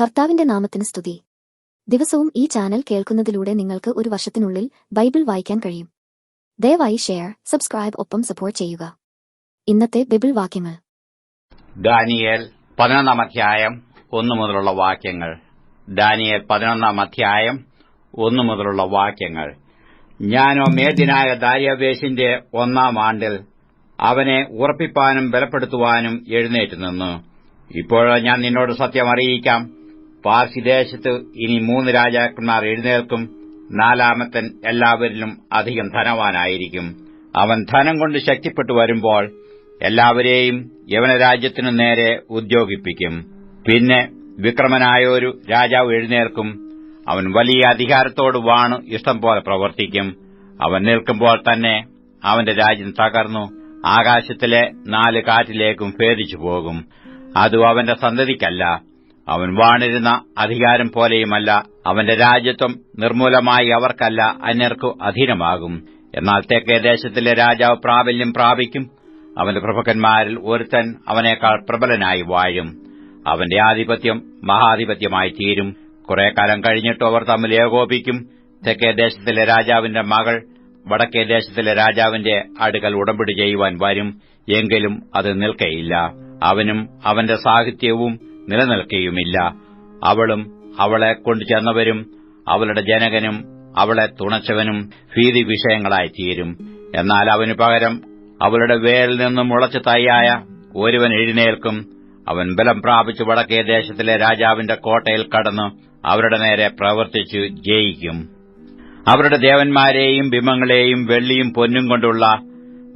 കർത്താവിന്റെ നാമത്തിന് സ്തുതി. ദിവസവും ഈ ചാനൽ കേൾക്കുന്നതിലൂടെ നിങ്ങൾക്ക് ഒരു വർഷത്തിനുള്ളിൽ ബൈബിൾ വായിക്കാൻ കഴിയും. ദയവായി ഷെയർ, സബ്സ്ക്രൈബ് ഒപ്പം സപ്പോർട്ട് ചെയ്യുക. ഇന്നത്തെ ബൈബിൾ വാക്യങ്ങൾ: ദാനിയേൽ 11 അധ്യായം 1 മുതലുള്ള വാക്യങ്ങൾ. ദാനിയേൽ 11 അധ്യായം 1 മുതലുള്ള വാക്യങ്ങൾ. ഞാനോ മേദ്യനായ ദാര്യാവേശിന്റെ 1-ാം ആണ്ടിൽ അവനെ ഉറപ്പിപ്പാനും ബലപ്പെടുത്തുവാനും എഴുന്നേറ്റ് നിന്നു. ഇപ്പോഴോ ഞാൻ നിന്നോട് സത്യം അറിയിക്കാം. പാർസിദേശത്ത് ഇനി 3 രാജാക്കന്മാർ എഴുന്നേൽക്കും. 4-ാമത്തൻ എല്ലാവരിലും അധികം ധനവാനായിരിക്കും. അവൻ ധനം കൊണ്ട് ശക്തിപ്പെട്ടു വരുമ്പോൾ എല്ലാവരെയും യവനരാജ്യത്തിനു നേരെ ഉദ്യോഗിപ്പിക്കും. പിന്നെ വിക്രമനായ ഒരു രാജാവ് എഴുന്നേൽക്കും. അവൻ വലിയ അധികാരത്തോട് വാണു ഇഷ്ടം പോലെ പ്രവർത്തിക്കും. അവൻ നിൽക്കുമ്പോൾ തന്നെ അവന്റെ രാജ്യം തകർന്നു ആകാശത്തിലെ 4 കാറ്റിലേക്കും ഭേദിച്ചു പോകും. അതും അവന്റെ സന്തതിക്കല്ല. അവൻ വാണിരുന്ന അധികാരം പോലെയുമല്ല. അവന്റെ രാജ്യത്വം നിർമ്മൂലമായി അവർക്കല്ല, അന്യർക്കു അധീനമാകും. എന്നാൽ തെക്കേ ദേശത്തിലെ രാജാവ് പ്രാബല്യം പ്രാപിക്കും. അവന്റെ പ്രഭുക്കന്മാരിൽ ഒരുത്തൻ അവനേക്കാൾ പ്രബലനായി വാഴും. അവന്റെ ആധിപത്യം മഹാധിപത്യമായി തീരും. കുറെ കാലം കഴിഞ്ഞിട്ട് അവർ തമ്മിൽ ഏകോപിക്കും. തെക്കേ ദേശത്തിലെ രാജാവിന്റെ മകൾ വടക്കേ ദേശത്തിലെ രാജാവിന്റെ അടുക്കൽ ഉടമ്പടി ചെയ്യുവാൻ വരും. എങ്കിലും അത് നിൽക്കയില്ല. അവനും അവന്റെ സാഹിത്യവും നിലനിൽക്കുകയുമില്ല. അവളും അവളെ കൊണ്ടുചെന്നവരും അവളുടെ ജനകനും അവളെ തുണച്ചവനും ഭീതി വിഷയങ്ങളായി തീരും. എന്നാൽ അവനു പകരം അവളുടെ വേരിൽ നിന്നും മുളച്ച തൈയായ ഒരുവൻ എഴുന്നേൽക്കും. അവൻ ബലം പ്രാപിച്ച് വടക്കേ ദേശത്തിലെ രാജാവിന്റെ കോട്ടയിൽ കടന്ന് അവരുടെ നേരെ പ്രവർത്തിച്ചു ജയിക്കും. അവരുടെ ദേവന്മാരെയും ബിംബങ്ങളെയും വെള്ളിയും പൊന്നും കൊണ്ടുള്ള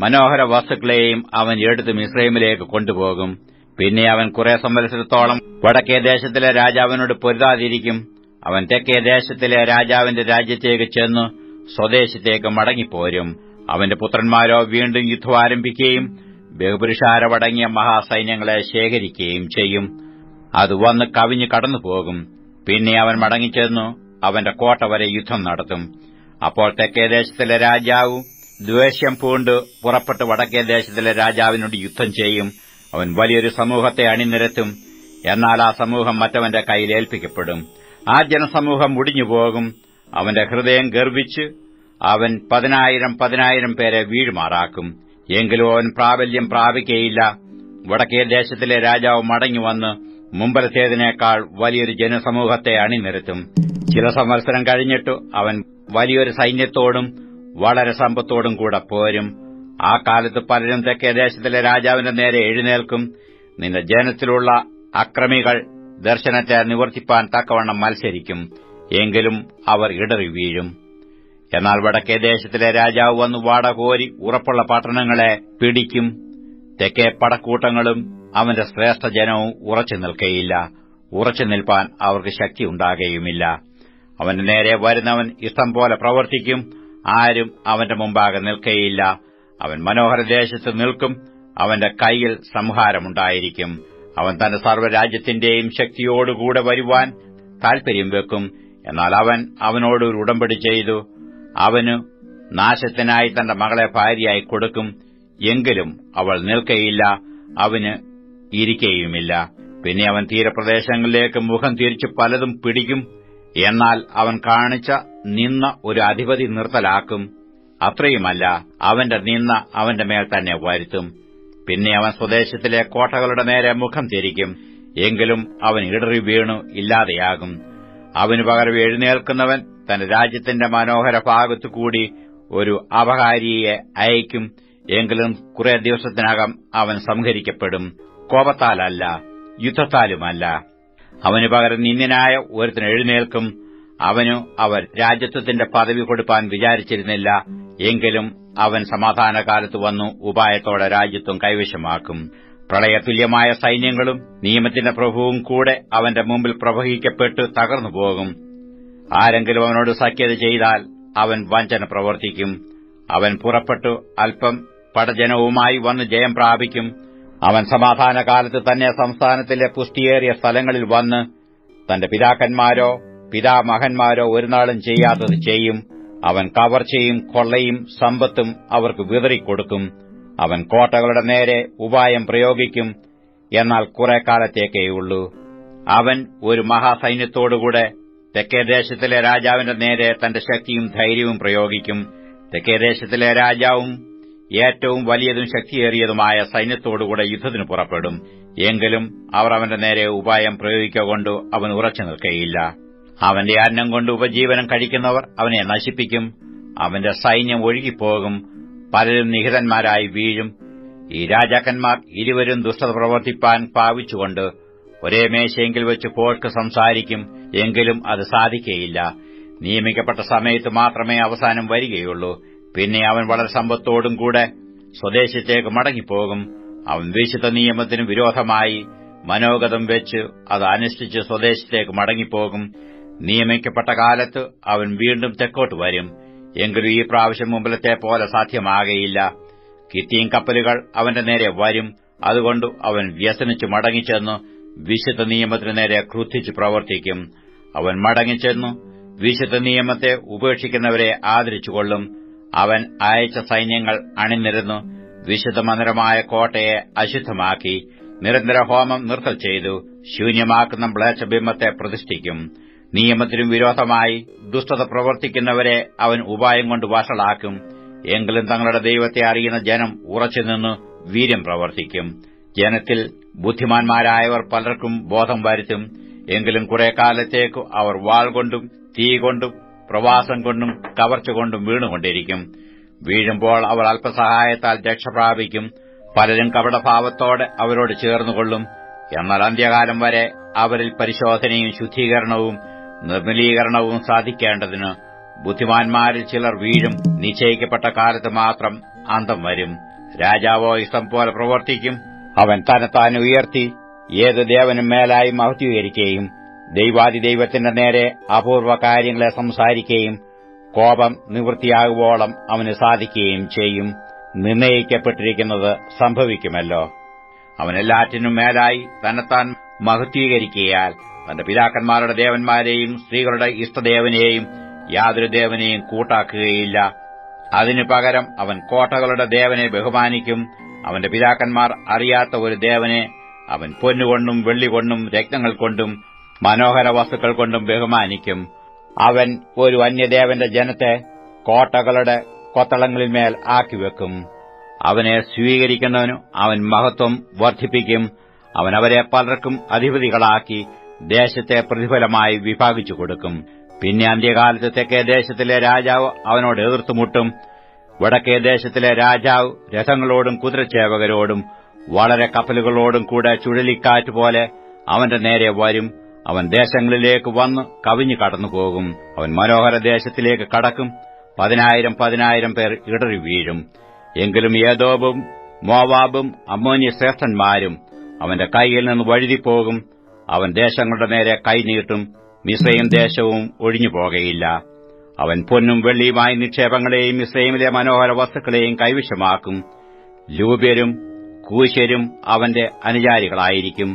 മനോഹര വസ്തുക്കളെയും അവൻ എടുത്ത് മിസ്രയീമിലേക്ക് കൊണ്ടുപോകും. പിന്നെ അവൻ കുറെ സംവത്സരത്തോളം വടക്കേ ദേശത്തിലെ രാജാവിനോട് പൊരുതാതിരിക്കും. അവൻ തെക്കേ ദേശത്തിലെ രാജാവിന്റെ രാജ്യത്തേക്ക് ചെന്ന് സ്വദേശത്തേക്ക് മടങ്ങിപ്പോരും. അവന്റെ പുത്രന്മാരോ വീണ്ടും യുദ്ധം ആരംഭിക്കുകയും ബഹുപുരുഷാരമടങ്ങിയ മഹാസൈന്യങ്ങളെ ശേഖരിക്കുകയും ചെയ്യും. അത് വന്ന് കവിഞ്ഞു കടന്നുപോകും. പിന്നെ അവൻ മടങ്ങിച്ചെന്നു അവന്റെ കോട്ട വരെ യുദ്ധം നടത്തും. അപ്പോൾ തെക്കേ ദേശത്തിലെ രാജാവ് ദ്വേഷ്യം പൂണ്ട് പുറപ്പെട്ട് വടക്കേ ദേശത്തിലെ രാജാവിനോട് യുദ്ധം ചെയ്യും. അവൻ വലിയൊരു സമൂഹത്തെ അണിനിരത്തും. എന്നാൽ ആ സമൂഹം മറ്റവന്റെ കയ്യിൽ ഏൽപ്പിക്കപ്പെടും. ആ ജനസമൂഹം മുടിഞ്ഞുപോകും. അവന്റെ ഹൃദയം ഗർവിച്ച് അവൻ 10,000 പേരെ വീഴുമാറാക്കും. എങ്കിലും അവൻ പ്രാബല്യം പ്രാപിക്കയില്ല. വടക്കേ ദേശത്തിലെ രാജാവ് മടങ്ങിവന്ന് മുമ്പലത്തേതിനേക്കാൾ വലിയൊരു ജനസമൂഹത്തെ അണിനിരത്തും. ചില സംവത്സരം കഴിഞ്ഞിട്ട് അവൻ വലിയൊരു സൈന്യത്തോടും വളരെ സമ്പത്തോടും കൂടെ പോരും. ആ കാലത്ത് പലരും തെക്കേ ദേശത്തിലെ രാജാവിന്റെ നേരെ എഴുന്നേൽക്കും. നിന്റെ ജനത്തിലുള്ള അക്രമികൾ ദർശനത്തെ നിവർത്തിപ്പാൻ തക്കവണ്ണം മത്സരിക്കും. എങ്കിലും അവർ ഇടറി വീഴും. എന്നാൽ വടക്കേ ദേശത്തിലെ രാജാവ് വന്ന് വാടകോരി ഉറപ്പുള്ള പട്ടണങ്ങളെ പിടിക്കും. തെക്കേ പടക്കൂട്ടങ്ങളും അവന്റെ ശ്രേഷ്ഠജനവും ഉറച്ചു നിൽക്കയില്ല. ഉറച്ചു നിൽപ്പാൻ അവർക്ക് ശക്തി ഉണ്ടാകുകയുമില്ല. അവന്റെ നേരെ വരുന്നവൻ ഇഷ്ടം പോലെ പ്രവർത്തിക്കും. ആരും അവന്റെ മുമ്പാകെ നിൽക്കയില്ല. അവൻ മനോഹര ദേശത്ത് നിൽക്കും. അവന്റെ കൈയിൽ സംഹാരമുണ്ടായിരിക്കും. അവൻ തന്റെ സർവ്വരാജ്യത്തിന്റെയും ശക്തിയോടുകൂടെ വരുവാൻ താൽപര്യം വെക്കും. എന്നാൽ അവൻ അവനോട് ഒരു ഉടമ്പടി ചെയ്തു. അവന് നാശത്തിനായി തന്റെ മകളെ ഭാര്യയായി കൊടുക്കും. എങ്കിലും അവൾ നിൽക്കയില്ല, അവന് ഇരിക്കയുമില്ല. പിന്നെ അവൻ തീരപ്രദേശങ്ങളിലേക്ക് മുഖം തിരിച്ച് പലതും പിടിക്കും. എന്നാൽ അവൻ കാണിച്ച നിന്ന ഒരു അധിപതി നിർത്തലാക്കും. അത്രയുമല്ല, അവന്റെ നിന്ന അവന്റെ മേൽ തന്നെ വരുത്തും. പിന്നെ അവൻ സ്വദേശത്തിലെ കോട്ടകളുടെ നേരെ മുഖം തിരിക്കും. എങ്കിലും അവൻ ഇടറി വീണു ഇല്ലാതെയാകും. അവനു പകരം എഴുന്നേൽക്കുന്നവൻ തന്റെ രാജ്യത്തിന്റെ മനോഹര ഭാഗത്തുകൂടി ഒരു അപഹാരിയെ അയക്കും. എങ്കിലും കുറെ ദിവസത്തിനകം അവൻ സംഹരിക്കപ്പെടും. കോപത്താലല്ല, യുദ്ധത്താലുമല്ല. അവനു പകരം നിന്ദ്യനായ ഒരുത്തൻ എഴുന്നേൽക്കും. അവനു അവർ രാജ്യത്വത്തിന്റെ പദവി കൊടുപ്പാൻ വിചാരിച്ചിരുന്നില്ല. എങ്കിലും അവൻ സമാധാനകാലത്ത് വന്നു ഉപായത്തോടെ രാജ്യത്വം കൈവശമാക്കും. പ്രളയതുല്യമായ സൈന്യങ്ങളും നിയമത്തിന്റെ പ്രഭുവും കൂടെ അവന്റെ മുമ്പിൽ പ്രവഹിക്കപ്പെട്ട് തകർന്നുപോകും. ആരെങ്കിലും അവനോട് സഖ്യത ചെയ്താൽ അവൻ വഞ്ചന പ്രവർത്തിക്കും. അവൻ പുറപ്പെട്ടു അല്പം പടജനവുമായി വന്ന് ജയം പ്രാപിക്കും. അവൻ സമാധാനകാലത്ത് തന്നെ സംസ്ഥാനത്തിലെ പുഷ്ടിയേറിയ സ്ഥലങ്ങളിൽ വന്ന് തന്റെ പിതാക്കന്മാരോ പിതാമഹന്മാരോ ഒരുനാളും ചെയ്യാത്തത് ചെയ്യും. അവൻ കവർച്ചയും കൊള്ളയും സമ്പത്തും അവർക്ക് വിതറിക്കൊടുക്കും. അവൻ കോട്ടകളുടെ നേരെ ഉപായം പ്രയോഗിക്കും. എന്നാൽ കുറെ കാലത്തേക്കേയുള്ളൂ. അവൻ ഒരു മഹാസൈന്യത്തോടുകൂടെ തെക്കേദേശത്തിലെ രാജാവിന്റെ നേരെ തന്റെ ശക്തിയും ധൈര്യവും പ്രയോഗിക്കും. തെക്കേദേശത്തിലെ രാജാവും ഏറ്റവും വലിയതും ശക്തിയേറിയതുമായ സൈന്യത്തോടുകൂടെ യുദ്ധത്തിന് പുറപ്പെടും. എങ്കിലും അവർ അവന്റെ നേരെ ഉപായം പ്രയോഗിക്കൊണ്ട് അവൻ ഉറച്ചു നിൽക്കുകയില്ല. അവന്റെ അന്നം കൊണ്ട് ഉപജീവനം കഴിക്കുന്നവർ അവനെ നശിപ്പിക്കും. അവന്റെ സൈന്യം ഒഴുകിപ്പോകും, പലരും നിഹിതന്മാരായി വീഴും. ഈ രാജാക്കന്മാർ ഇരുവരും ദുഷ്ടത പ്രവർത്തിപ്പാൻ ഭാവിച്ചുകൊണ്ട് ഒരേ മേശയെങ്കിൽ വെച്ച് പോർക്ക് സംസാരിക്കും, എങ്കിലും അത് സാധിക്കുകയില്ല. നിയമിക്കപ്പെട്ട സമയത്ത് മാത്രമേ അവസാനം വരികയുള്ളൂ. പിന്നെ അവൻ വളരെ സമ്പത്തോടും കൂടെ സ്വദേശത്തേക്ക് മടങ്ങിപ്പോകും. അവൻ വിശുദ്ധ നിയമത്തിന് വിരോധമായി മനോഗതം വെച്ച് അത് അനുഷ്ഠിച്ച് സ്വദേശത്തേക്ക് മടങ്ങിപ്പോകും. നിയമിക്കപ്പെട്ട കാലത്ത് അവൻ വീണ്ടും തെക്കോട്ട് വരും. എങ്കിലും ഈ പ്രാവശ്യം മുമ്പിലത്തെ പോലെ സാധ്യമാകയില്ല. കിത്തീം കപ്പലുകൾ അവന്റെ നേരെ വരും. അതുകൊണ്ട് അവൻ വ്യസനിച്ച് മടങ്ങിച്ചെന്നു വിശുദ്ധ നിയമത്തിനു നേരെ ക്രുദ്ധിച്ച് പ്രവർത്തിക്കും. അവൻ മടങ്ങിച്ചെന്നു വിശുദ്ധ നിയമത്തെ ഉപേക്ഷിക്കുന്നവരെ ആദരിച്ചുകൊള്ളും. അവൻ അയച്ച സൈന്യങ്ങൾ അണിനിരന്നു വിശുദ്ധ മന്ദിരമായ കോട്ടയെ അശുദ്ധമാക്കി നിരന്തര ഹോമം നിർത്തൽ ചെയ്തു ശൂന്യമാക്കുന്ന മ്ലേച്ഛബിംബത്തെ പ്രതിഷ്ഠിക്കും. നിയമത്തിനും വിരോധമായി ദുഷ്ടത പ്രവർത്തിക്കുന്നവരെ അവൻ ഉപായം കൊണ്ട് വഷളാക്കും. എങ്കിലും തങ്ങളുടെ ദൈവത്തെ അറിയുന്ന ജനം ഉറച്ചുനിന്ന് വീര്യം പ്രവർത്തിക്കും. ജനത്തിൽ ബുദ്ധിമാന്മാരായവർ പലർക്കും ബോധം വരുത്തും. എങ്കിലും കുറെ കാലത്തേക്ക് അവർ വാൾ കൊണ്ടും തീ കൊണ്ടും പ്രവാസം കൊണ്ടും കവർച്ച കൊണ്ടും വീണുകൊണ്ടിരിക്കും. വീഴുമ്പോൾ അവർ അല്പസഹായത്താൽ രക്ഷപ്രാപിക്കും. പലരും കപടഭാവത്തോടെ അവരോട് ചേർന്നുകൊള്ളും. എന്നാൽ അന്ത്യകാലം വരെ അവരിൽ പരിശോധനയും ശുദ്ധീകരണവും നിർമ്മലീകരണവും സാധിക്കേണ്ടതിന് ബുദ്ധിമാന്മാരിൽ ചിലർ വീഴും. നിശ്ചയിക്കപ്പെട്ട കാലത്ത് മാത്രം അന്തം വരും. രാജാവോ ഇഷ്ടം പോലെ പ്രവർത്തിക്കും. അവൻ തന്നെത്താൻ ഉയർത്തി ഏത് ദേവനും മേലായി മഹത്വീകരിക്കുകയും ദൈവാദിദൈവത്തിന്റെ നേരെ അപൂർവ കാര്യങ്ങളെ സംസാരിക്കുകയും കോപം നിവൃത്തിയാകുവോളം അവന് സാധിക്കുകയും ചെയ്യും. നിർണയിക്കപ്പെട്ടിരിക്കുന്നത് സംഭവിക്കുമല്ലോ. അവൻ എല്ലാറ്റിനും മേലായി തന്നെത്താൻ മഹത്വീകരിക്കയാൽ തന്റെ പിതാക്കന്മാരുടെ ദേവന്മാരെയും സ്ത്രീകളുടെ ഇഷ്ടദേവനെയും യാതൊരു ദേവനെയും കൂട്ടാക്കുകയില്ല. അതിനു പകരം അവൻ കോട്ടകളുടെ ദേവനെ ബഹുമാനിക്കും. അവന്റെ പിതാക്കന്മാർ അറിയാത്ത ഒരു ദേവനെ അവൻ പൊന്നുകൊണ്ടും വെള്ളികൊണ്ടും രത്നങ്ങൾ കൊണ്ടും മനോഹര വസ്തുക്കൾ കൊണ്ടും ബഹുമാനിക്കും. അവൻ ഒരു അന്യദേവന്റെ ജനത്തെ കോട്ടകളുടെ കൊത്തളങ്ങളിന്മേൽ ആക്കിവെക്കും. അവനെ സ്വീകരിക്കുന്നവനു അവൻ മഹത്വം വർദ്ധിപ്പിക്കും. അവൻ അവരെ പലർക്കും അധിപതികളാക്കി ദേശത്തെ പ്രതിഫലമായി വിഭാഗിച്ചു കൊടുക്കും. പിന്നെ അന്ത്യകാലത്ത് തെക്കേ ദേശത്തിലെ രാജാവ് അവനോട് എതിർത്തുമുട്ടും. വടക്കേ ദേശത്തിലെ രാജാവ് രഥങ്ങളോടും കുതിരച്ചേവകരോടും വളരെ കപ്പലുകളോടും കൂടെ ചുഴലിക്കാറ്റ് പോലെ അവന്റെ നേരെ വരും. അവൻ ദേശങ്ങളിലേക്ക് വന്ന് കവിഞ്ഞു കടന്നുപോകും. അവൻ മനോഹര ദേശത്തിലേക്ക് കടക്കും. 10,000 പേർ ഇടറി വീഴും. എങ്കിലും ഏദോമും മോവാബും അമ്മോന്യ ശ്രേഷ്ഠന്മാരും അവന്റെ കൈയിൽ നിന്ന് വഴുതിപ്പോകും. അവൻ ദേശങ്ങളുടെ നേരെ കൈനീട്ടും. മിസ്രയീം ദേശവും ഒഴിഞ്ഞുപോകയില്ല. അവൻ പൊന്നും വെള്ളിയുമായി നിക്ഷേപങ്ങളെയും മിസ്രയീമിലെ മനോഹര വസ്തുക്കളെയും കൈവശമാക്കും. ലൂബ്യരും കൂശ്യരും അവന്റെ അനുചാരികളായിരിക്കും.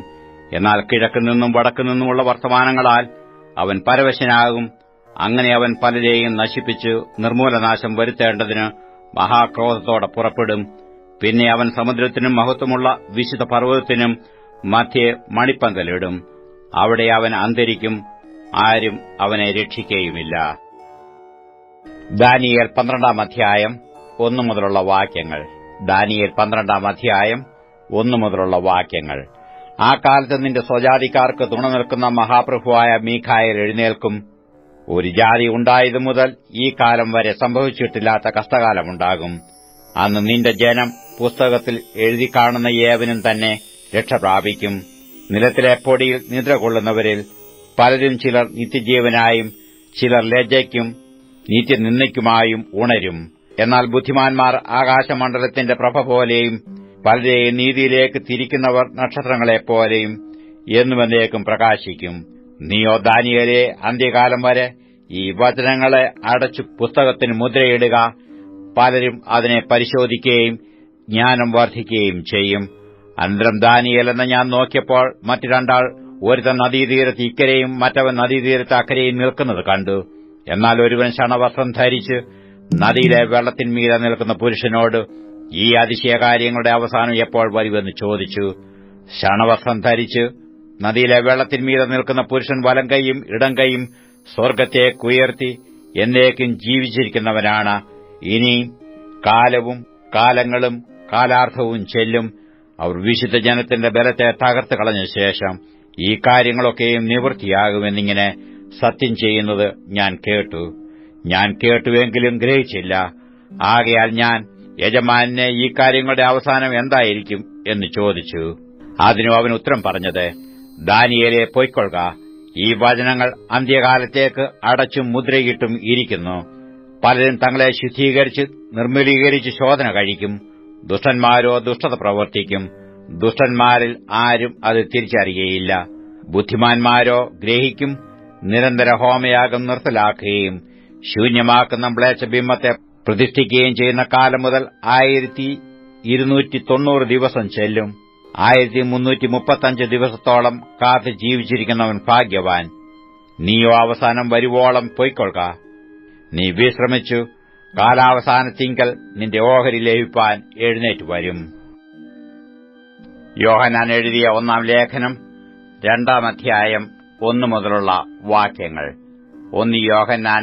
എന്നാൽ കിഴക്കുനിന്നും വടക്കുനിന്നുമുള്ള വർത്തമാനങ്ങളാൽ അവൻ പരവശനാകും. അങ്ങനെ അവൻ പലരെയും നശിപ്പിച്ച് നിർമ്മൂലനാശം വരുത്തേണ്ടതിന് മഹാക്രോധത്തോടെ പുറപ്പെടും. പിന്നെ അവൻ സമുദ്രത്തിനും മഹത്വമുള്ള വിശുദ്ധ പർവ്വതത്തിനും മധ്യേ മണിപ്പന്തലിടും. അവിടെ അവൻ അന്തരിക്കും. ആരും അവനെ രക്ഷിക്കുകയുമില്ല. ദാനിയേൽ 12-ാം അധ്യായം 1 മുതലുള്ള വാക്യങ്ങൾ. ദാനിയേൽ 12-ാം അധ്യായം 1 മുതലുള്ള വാക്യങ്ങൾ. ആ കാലത്ത് നിന്റെ സ്വജാതിക്കാർക്ക് തുണ നിൽക്കുന്ന മഹാപ്രഭുവായ മീഖായേൽ എഴുന്നേൽക്കും. ഒരു ജാതി ഉണ്ടായതു മുതൽ ഈ കാലം വരെ സംഭവിച്ചിട്ടില്ലാത്ത കഷ്ടകാലമുണ്ടാകും. അന്ന് നിന്റെ ജനം പുസ്തകത്തിൽ എഴുതി കാണുന്ന ഏവനും തന്നെ രക്ഷപ്രാപിക്കും. നിലത്തിലെ പൊടിയിൽ നിദ്ര കൊള്ളുന്നവരിൽ പലരും ചിലർ നിത്യജീവനായും ചിലർ ലജ്ജയ്ക്കും നിത്യനിന്ദയ്ക്കുമായും ഉണരും. എന്നാൽ ബുദ്ധിമാന്മാർ ആകാശമണ്ഡലത്തിന്റെ പ്രഭ പോലെയും പലരെയും നീതിയിലേക്ക് തിരിക്കുന്നവർ നക്ഷത്രങ്ങളെപ്പോലെയും എന്നുമെന്നേക്കും പ്രകാശിക്കും. നീയോ ദാനിയേലേ, അന്ത്യകാലം വരെ ഈ വചനങ്ങളെ അടച്ചു പുസ്തകത്തിന് മുദ്രയിടുക. പലരും അതിനെ പരിശോധിക്കുകയും ജ്ഞാനം വർദ്ധിക്കുകയും ചെയ്യും. അനന്തരം ദാനിയേൽ എന്ന ഞാൻ നോക്കിയപ്പോൾ മറ്റു രണ്ടാൾ, ഒരുത്തൻ നദീതീരത്ത് ഇക്കരെയും മറ്റവൻ നദീതീരത്ത് അക്കരെയും നിൽക്കുന്നത് കണ്ടു. എന്നാൽ ഒരുവൻ ശണവസ്ത്രം ധരിച്ച് നദിയിലെ വെള്ളത്തിന്മീതെ നിൽക്കുന്ന പുരുഷനോട്, ഈ അതിശയകാര്യങ്ങളുടെ അവസാനം എപ്പോൾ വരുമെന്ന് ചോദിച്ചു. ശണവസ്ത്രം ധരിച്ച് നദിയിലെ വെള്ളത്തിന്മീതെ നിൽക്കുന്ന പുരുഷൻ വലം കൈയും ഇടം കൈയും സ്വർഗ്ഗത്തേക്കുയർത്തി എന്നേക്കും ജീവിച്ചിരിക്കുന്നവനാണ്. ഇനി കാലവും കാലങ്ങളും കാലാർത്ഥവും ചെല്ലും. അവർ വിശുദ്ധ ജനത്തിന്റെ ബലത്തെ തകർത്ത് കളഞ്ഞ ശേഷം ഈ കാര്യങ്ങളൊക്കെയും നിവൃത്തിയാകുമെന്നിങ്ങനെ സത്യം ചെയ്യുന്നത് ഞാൻ കേട്ടുവെങ്കിലും ഗ്രഹിച്ചില്ല. ആകയാൽ ഞാൻ യജമാനെ ഈ കാര്യങ്ങളുടെ അവസാനം എന്തായിരിക്കും എന്ന് ചോദിച്ചു. അതിനു അവൻ ഉത്തരം പറഞ്ഞത്, ദാനിയേലേ, പൊയ്ക്കൊള്ളുക. ഈ വചനങ്ങൾ അന്ത്യകാലത്തേക്ക് അടച്ചും മുദ്രയിട്ടും ഇരിക്കുന്നു. പലരും തങ്ങളെ ശുദ്ധീകരിച്ച് നിർമ്മലീകരിച്ച് ശോധന കഴിക്കും. ദുഷ്ടന്മാരോ ദുഷ്ടത പ്രവർത്തിക്കും. ദുഷ്ടന്മാരിൽ ആരും അത് തിരിച്ചറിയുകയില്ല. ബുദ്ധിമാന്മാരോ ഗ്രഹിക്കും. നിരന്തര ഹോമയാഗം നിർത്തലാക്കുകയും ശൂന്യമാക്കുന്ന മ്ലേച്ഛബിംബത്തെ പ്രതിഷ്ഠിക്കുകയും ചെയ്യുന്ന കാലം മുതൽ 1290 ദിവസം ചെല്ലും. 1335 ദിവസത്തോളം കാത്ത് ജീവിച്ചിരിക്കുന്നവൻ ഭാഗ്യവാൻ. നീയോ അവസാനം വരുവോളം പൊയ്ക്കൊള്ളുക. നീ വിശ്രമിച്ചു കാലാവസാനത്തിങ്കൽ നിന്റെ ഓഹരി ലഭിപ്പാൻ എഴുന്നേറ്റ് വരും. യോഹന്നാൻ എഴുതിയ 1 ലേഖനം 2 അധ്യായം 1 മുതലുള്ള വാക്യങ്ങൾ. 1 യോഹന്നാൻ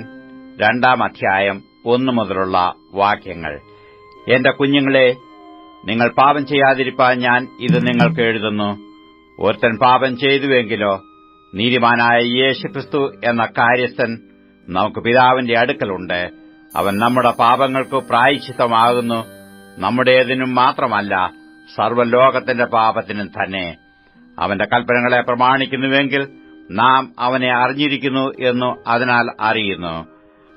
2 അധ്യായം 1 മുതലുള്ള വാക്യങ്ങൾ. എന്റെ കുഞ്ഞുങ്ങളെ, നിങ്ങൾ പാപം ചെയ്യാതിരിപ്പാൻ ഞാൻ ഇത് നിങ്ങൾക്ക് എഴുതുന്നു. ഒരുത്തൻ പാപം ചെയ്തുവെങ്കിലോ നീതിമാനായ യേശുക്രിസ്തു എന്ന കാര്യസ്ഥൻ നമുക്ക് പിതാവിന്റെ അടുക്കലുണ്ട്. അവൻ നമ്മുടെ പാപങ്ങൾക്ക് പ്രായശ്ചിത്തമാകുന്നു, നമ്മുടേതിനും മാത്രമല്ല, സർവ്വലോകത്തിന്റെ പാപത്തിനും തന്നെ. അവന്റെ കൽപ്പനകളെ പ്രമാണിക്കുന്നുവെങ്കിൽ നാം അവനെ അറിഞ്ഞിരിക്കുന്നു എന്നു അതിനാൽ അറിയുന്നു.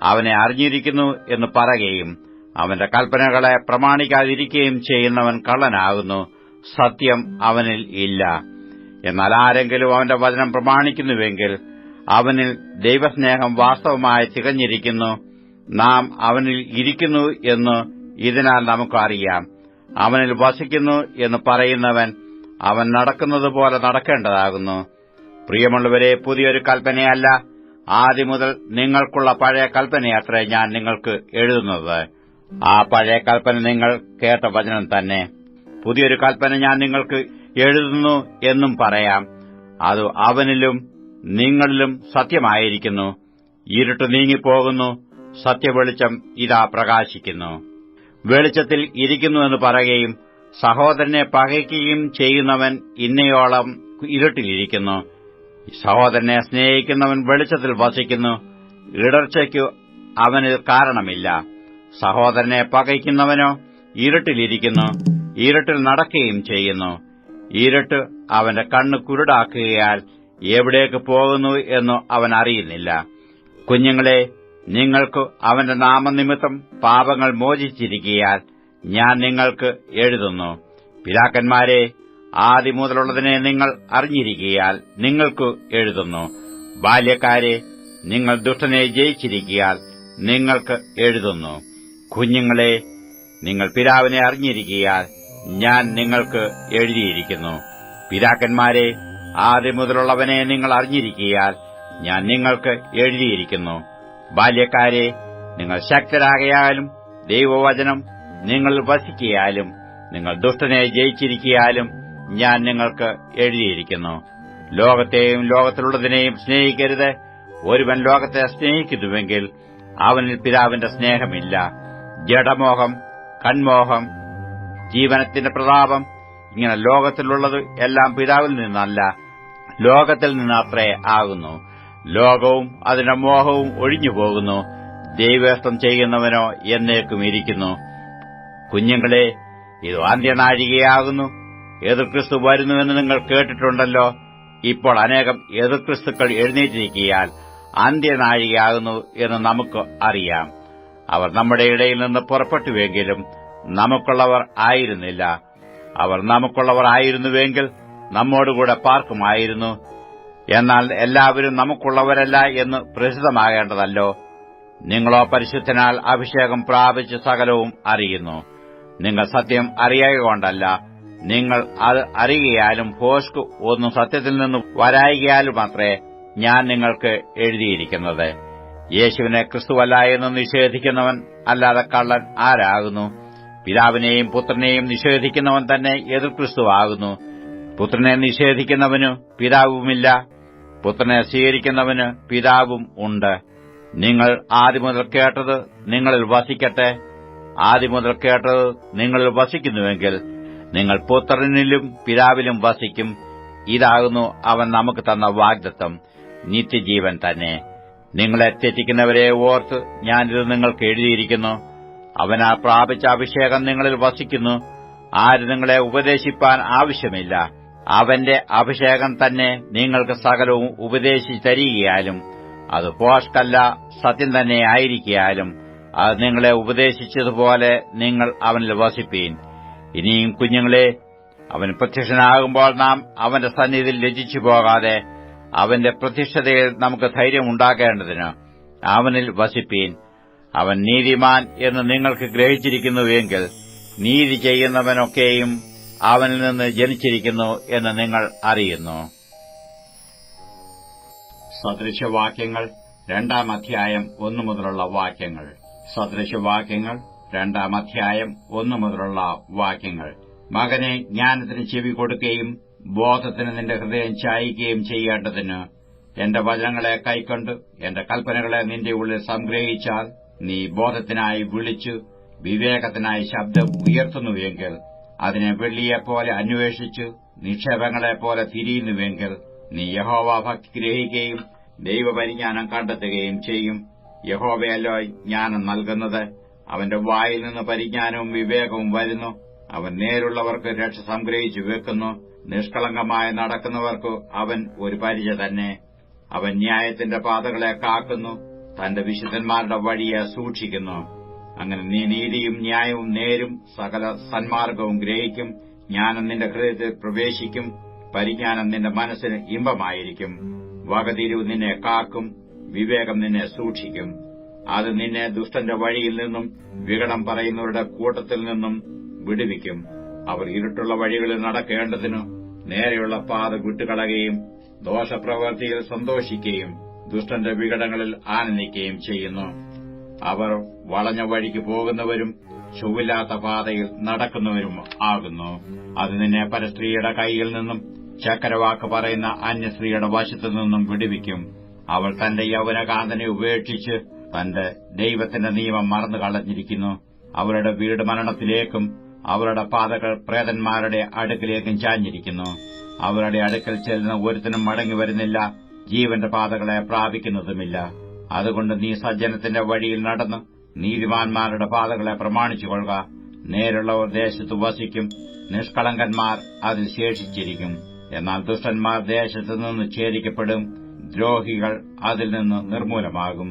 അവനെ അറിഞ്ഞിരിക്കുന്നു എന്ന് പറയുകയും അവന്റെ കൽപ്പനകളെ പ്രമാണിക്കാതിരിക്കുകയും ചെയ്യുന്നവൻ കള്ളനാകുന്നു, സത്യം അവനിൽ ഇല്ല. എന്നാൽ ആരെങ്കിലും അവന്റെ വചനം പ്രമാണിക്കുന്നുവെങ്കിൽ അവനിൽ ദൈവസ്നേഹം വാസ്തവമായി തികഞ്ഞിരിക്കുന്നു. നാം അവനിൽ ഇരിക്കുന്നു എന്ന് ഇതിനാൽ നമുക്കറിയാം. അവനിൽ വസിക്കുന്നു എന്ന് പറയുന്നവൻ അവൻ നടക്കുന്നതുപോലെ നടക്കേണ്ടതാകുന്നു. പ്രിയമുള്ളവരെ, പുതിയൊരു കൽപ്പനയല്ല, ആദ്യമുതൽ നിങ്ങൾക്കുള്ള പഴയ കൽപ്പനയത്രേ ഞാൻ നിങ്ങൾക്ക് എഴുതുന്നത്. ആ പഴയ കൽപ്പന നിങ്ങൾ കേട്ട വചനം തന്നെ. പുതിയൊരു കൽപ്പന ഞാൻ നിങ്ങൾക്ക് എഴുതുന്നു എന്നും പറയാം. അത് അവനിലും നിങ്ങളിലും സത്യമായിരിക്കുന്നു. ഇരുട്ട് നീങ്ങിപ്പോകുന്നു, സത്യവെളിച്ചം ഇതാ പ്രകാശിക്കുന്നു. വെളിച്ചത്തിൽ ഇരിക്കുന്നുവെന്ന് പറയുകയും സഹോദരനെ പകയ്ക്കുകയും ചെയ്യുന്നവൻ ഇന്നയോളം ഇരുട്ടിലിരിക്കുന്നു. സഹോദരനെ സ്നേഹിക്കുന്നവൻ വെളിച്ചത്തിൽ വസിക്കുന്നു, ഇടർച്ചയ്ക്കു അവന് കാരണമില്ല. സഹോദരനെ പകയ്ക്കുന്നവനോ ഇരുട്ടിലിരിക്കുന്നു, ഇരുട്ടിൽ നടക്കുകയും ചെയ്യുന്നു. ഇരുട്ട് അവന്റെ കണ്ണ് കുരുടാക്കുകയാൽ എവിടേക്ക് പോകുന്നു എന്നു അവൻ അറിയുന്നില്ല. കുഞ്ഞുങ്ങളെ, നിങ്ങൾക്ക് അവന്റെ നാമനിമിത്തം പാപങ്ങൾ മോചിച്ചിരിക്കയാൽ ഞാൻ നിങ്ങൾക്ക് എഴുതുന്നു. പിതാക്കന്മാരെ, ആദ്യം മുതലുള്ളതിനെ നിങ്ങൾ അറിഞ്ഞിരിക്കയാൽ നിങ്ങൾക്ക് എഴുതുന്നു. ബാല്യക്കാരെ, നിങ്ങൾ ദുഷ്ടനെ ജയിച്ചിരിക്കയാൽ നിങ്ങൾക്ക് എഴുതുന്നു. കുഞ്ഞുങ്ങളെ, നിങ്ങൾ പിതാവിനെ അറിഞ്ഞിരിക്കയാൽ ഞാൻ നിങ്ങൾക്ക് എഴുതിയിരിക്കുന്നു. പിതാക്കന്മാരെ, ആദ്യം മുതലുള്ളവനെ നിങ്ങൾ അറിഞ്ഞിരിക്കയാൽ ഞാൻ നിങ്ങൾക്ക് എഴുതിയിരിക്കുന്നു. ബാല്യക്കാരെ, നിങ്ങൾ ശക്തരാകയാലും ദൈവവചനം നിങ്ങളിൽ വസിക്കയാലും നിങ്ങൾ ദുഷ്ടനെ ജയിച്ചിരിക്കയാലും ഞാൻ നിങ്ങൾക്ക് എഴുതിയിരിക്കുന്നു. ലോകത്തെയും ലോകത്തിലുള്ളതിനെയും സ്നേഹിക്കരുത്. ഒരുവൻ ലോകത്തെ സ്നേഹിക്കുന്നുവെങ്കിൽ അവനിൽ പിതാവിന്റെ സ്നേഹമില്ല. ജഡമോഹം, കൺമോഹം, ജീവനത്തിന്റെ പ്രതാപം, ഇങ്ങനെ ലോകത്തിലുള്ളത് എല്ലാം പിതാവിൽ നിന്നല്ല, ലോകത്തിൽ നിന്നത്രേ ആകുന്നു. ലോകവും അതിന്റെ മോഹവും ഒഴിഞ്ഞുപോകുന്നു. ദൈവേഷ്ടം ചെയ്യുന്നവനോ എന്നേക്കും ഇരിക്കുന്നു. കുഞ്ഞുങ്ങളെ, ഇത് അന്ത്യനാഴികയാകുന്നു. എതിർക്രിസ്തു വരുന്നുവെന്ന് നിങ്ങൾ കേട്ടിട്ടുണ്ടല്ലോ. ഇപ്പോൾ അനേകം എതിർക്രിസ്തുക്കൾ എഴുന്നേറ്റിരിക്കയാൽ അന്ത്യനാഴികയാകുന്നു എന്ന് നമുക്ക് അറിയാം. അവർ നമ്മുടെ ഇടയിൽ നിന്ന് പുറപ്പെട്ടുവെങ്കിലും നമുക്കുള്ളവർ ആയിരുന്നില്ല. അവർ നമുക്കുള്ളവർ ആയിരുന്നുവെങ്കിൽ നമ്മോടുകൂടെ പാർക്കുമായിരുന്നു. എന്നാൽ എല്ലാവരും നമുക്കുള്ളവരല്ല എന്ന് പ്രസിദ്ധമാകേണ്ടതല്ലോ. നിങ്ങളോ പരിശുദ്ധനാൽ അഭിഷേകം പ്രാപിച്ച് സകലവും അറിയുന്നു. നിങ്ങൾ സത്യം അറിയുകകൊണ്ടല്ല, നിങ്ങൾ അത് അറിയുകയാലും ഭോഷ്ക് ഒന്നും സത്യത്തിൽ നിന്ന് വരായികയാലുമത്രേ ഞാൻ നിങ്ങൾക്ക് എഴുതിയിരിക്കുന്നത്. യേശുവിനെ ക്രിസ്തുവല്ല എന്ന് നിഷേധിക്കുന്നവൻ അല്ലാതെ കള്ളൻ ആരാകുന്നു? പിതാവിനെയും പുത്രനെയും നിഷേധിക്കുന്നവൻ തന്നെ എതിർ ക്രിസ്തുവാകുന്നു. പുത്രനെ നിഷേധിക്കുന്നവന് പിതാവുമില്ല, പുത്രനെ സ്വീകരിക്കുന്നവന് പിതാവും ഉണ്ട്. നിങ്ങൾ ആദിമുതൽ കേട്ടത് നിങ്ങളിൽ വസിക്കട്ടെ. ആദിമുതൽ കേട്ടത് നിങ്ങളിൽ വസിക്കുന്നുവെങ്കിൽ നിങ്ങൾ പുത്രനിലും പിതാവിലും വസിക്കും. ഇതാകുന്നു അവൻ നമുക്ക് തന്ന വാഗ്ദത്തം, നിത്യജീവൻ തന്നെ. നിങ്ങളെ തെറ്റിക്കുന്നവരെ ഓർത്ത് ഞാനിത് നിങ്ങൾക്ക് എഴുതിയിരിക്കുന്നു. അവനാ പ്രാപിച്ച അഭിഷേകം നിങ്ങളിൽ വസിക്കുന്നു. ആര് നിങ്ങളെ ഉപദേശിപ്പാൻ ആവശ്യമില്ല. അവന്റെ അഭിഷേകം തന്നെ നിങ്ങൾക്ക് സകലവും ഉപദേശിച്ചു തരികയാലും അത് ഭോഷ്കല്ല, സത്യം തന്നെ ആയിരിക്കാലും അത് നിങ്ങളെ ഉപദേശിച്ചതുപോലെ നിങ്ങൾ അവനിൽ വസിപ്പീൻ. ഇനിയും കുഞ്ഞുങ്ങളെ, അവൻ പ്രത്യക്ഷനാകുമ്പോൾ നാം അവന്റെ സന്നിധിയിൽ ലജ്ജിച്ചു പോകാതെ അവന്റെ പ്രത്യക്ഷതയിൽ നമുക്ക് ധൈര്യമുണ്ടാക്കേണ്ടതിന് അവനിൽ വസിപ്പീൻ. അവൻ നീതിമാൻ എന്ന് നിങ്ങൾക്ക് ഗ്രഹിച്ചിരിക്കുന്നുവെങ്കിൽ നീതി ചെയ്യുന്നവനൊക്കെയും അവനിൽ നിന്ന് ജനിച്ചിരിക്കുന്നു എന്ന് നിങ്ങൾ അറിയുന്നു. സദൃശവാക്യങ്ങൾ 2-ാം അധ്യായം 1 മുതലുള്ള വാക്യങ്ങൾ. സദൃശവാക്യങ്ങൾ 2-ാം അധ്യായം 1 മുതലുള്ള വാക്യങ്ങൾ. മകനെ, ജ്ഞാനത്തിന് ചെവി കൊടുക്കുകയും ബോധത്തിന് നിന്റെ ഹൃദയം ചായിക്കുകയും ചെയ്യേണ്ടതിന് എന്റെ വചനങ്ങളെ കൈക്കൊണ്ട് എന്റെ കൽപ്പനകളെ നിന്റെ ഉള്ളിൽ സംഗ്രഹിച്ചാൽ, നീ ബോധത്തിനായി വിളിച്ചു വിവേകത്തിനായി ശബ്ദം ഉയർത്തുന്നുവെങ്കിൽ, അതിനെ വെള്ളിയെപ്പോലെ അന്വേഷിച്ച് നിക്ഷേപങ്ങളെപ്പോലെ തിരിയുന്നുവെങ്കിൽ, നീ യഹോവാഭക്തി ഗ്രഹിക്കുകയും ദൈവപരിജ്ഞാനം കണ്ടെത്തുകയും ചെയ്യും. യഹോവയല്ലോ ജ്ഞാനം നൽകുന്നത്. അവന്റെ വായിൽ നിന്ന് പരിജ്ഞാനവും വിവേകവും വരുന്നു. അവൻ നേരുള്ളവർക്ക് രക്ഷ സംഗ്രഹിച്ചു വെക്കുന്നു. നിഷ്കളങ്കമായി നടക്കുന്നവർക്ക് അവൻ ഒരു പരിച തന്നെ. അവൻ ന്യായത്തിന്റെ പാതകളെ കാക്കുന്നു, തന്റെ വിശുദ്ധന്മാരുടെ വഴിയെ സൂക്ഷിക്കുന്നു. അങ്ങനെ നീ നീതിയും ന്യായവും നേരും സകല സന്മാർഗവും ഗ്രഹിക്കും. ജ്ഞാനം നിന്റെ ഹൃദയത്തിൽ പ്രവേശിക്കും, പരിജ്ഞാനം നിന്റെ മനസ്സിന് ഇമ്പമായിരിക്കും. വകതിരിവ് നിന്നെ കാക്കും, വിവേകം നിന്നെ സൂക്ഷിക്കും. അത് നിന്നെ ദുഷ്ടന്റെ വഴിയിൽ നിന്നും വികടം പറയുന്നവരുടെ കൂട്ടത്തിൽ നിന്നും വിടുവിക്കും. അവർ ഇരുട്ടുള്ള വഴികളിൽ നടക്കേണ്ടതിനു നേരെയുള്ള പാത വിട്ടുകളയുകയും ദോഷപ്രവൃത്തിയിൽ സന്തോഷിക്കുകയും ദുഷ്ടന്റെ വികടങ്ങളിൽ ആനന്ദിക്കുകയും ചെയ്യുന്നു. അവർ വളഞ്ഞ വഴിക്ക് പോകുന്നവരും ചൊവ്വില്ലാത്ത പാതയിൽ നടക്കുന്നവരും ആകുന്നു. അത് നിന്നെ പരസ്ത്രീയുടെ കൈയിൽ നിന്നും ചക്കരവാക്ക് പറയുന്ന അന്യസ്ത്രീയുടെ വശത്തു നിന്നും വിടുവിക്കും. അവൾ തന്റെ യൗവനകാന്തനെ ഉപേക്ഷിച്ച് തന്റെ ദൈവത്തിന്റെ നിയമം മറന്നു കളഞ്ഞിരിക്കുന്നു. അവരുടെ വീട് മരണത്തിലേക്കും അവരുടെ പാതകൾ പ്രേതന്മാരുടെ അടുക്കിലേക്കും ചാഞ്ഞിരിക്കുന്നു. അവരുടെ അടുക്കൽ ചെല്ലുന്ന ഒരുത്തനും മടങ്ങി വരുന്നില്ല, ജീവന്റെ പാതകളെ പ്രാപിക്കുന്നതുമില്ല. അതുകൊണ്ട് നീ സജ്ജനത്തിന്റെ വഴിയിൽ നടന്ന് നീതിമാന്മാരുടെ പാതകളെ പ്രമാണിച്ചുകൊള്ളുക. നേരുള്ളവർ ദേശത്ത് വസിക്കും, നിഷ്കളങ്കന്മാർ അതിൽ ശേഷിച്ചിരിക്കും. എന്നാൽ ദുഷ്ടന്മാർ ദേശത്തുനിന്ന് ഛേദിക്കപ്പെടും, ദ്രോഹികൾ അതിൽ നിന്ന് നിർമൂലമാകും.